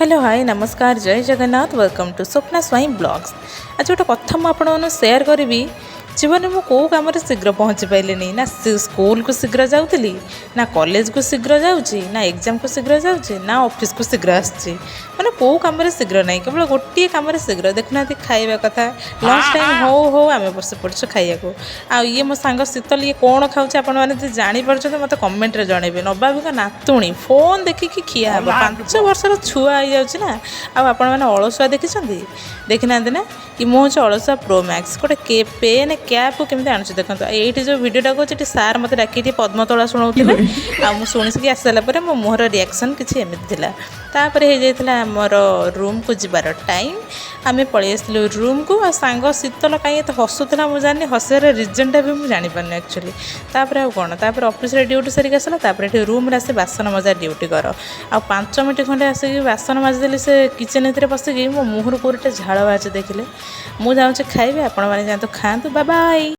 Hello hi नमस्कार जय Jagannath welcome to Swapna Swain blogs. आज गोटे कथा मुझे सेयार करी जीवन में कौ कम शीघ्र पहुँची पाइलिनी ना स्कूल को शीघ्र जाऊँगी ना कॉलेज को शीघ्र जाऊँगी ना एग्जाम को शीघ्र जाऊँगी ना ऑफिस को शीघ्र आसुच्छी मैंने कौ कम शीघ्र ना केवल गोटे कम शीघ्र देखुना खाଇବା कथा लंच टाइम हो हो आम बस पड़छ खाइबा आ ये मो सांग शीतल ये कौन खाऊँ आपण मैंने जापर मत कमेंट रे जनइबे नबाबिक नातुणी फोन देखिकी खिया हे 5 वर्षर छुआ हो जाऊँ ना आपण मैंने अलसुआ देखी देखी ना ना कि मुझे अलसुआ प्रो मैक्स गोटे पेन कैप को केमी आणुच्छे देखो ये जो भिडटा कहे सार मत डाक पद्मतोला शुणाऊे शुणी आस सारापर मो मुहर रिएक्शन किसी एमती तापर हो जाता आमर रूम को जीवार टाइम आम पलि आसलु रूम को सांग शीतल कहीं एत हसुला मुझे जानी हसार रिजनटा भी मुझे जापार एक्चुअली तापर आउ कौन तापर ऑफिस ड्यूटी सारिक आसला तापर ये रूम रे आसे बासन मजा ड्यूटी कर आ 5 मिनट खंडे आसिक बासन मजिदेली से किचन भितर पशिकी मो मुहर कोटे झाड़ बाहर देखिले मुझे खाइबे आपण मैंने जातु खातु बाय बाय।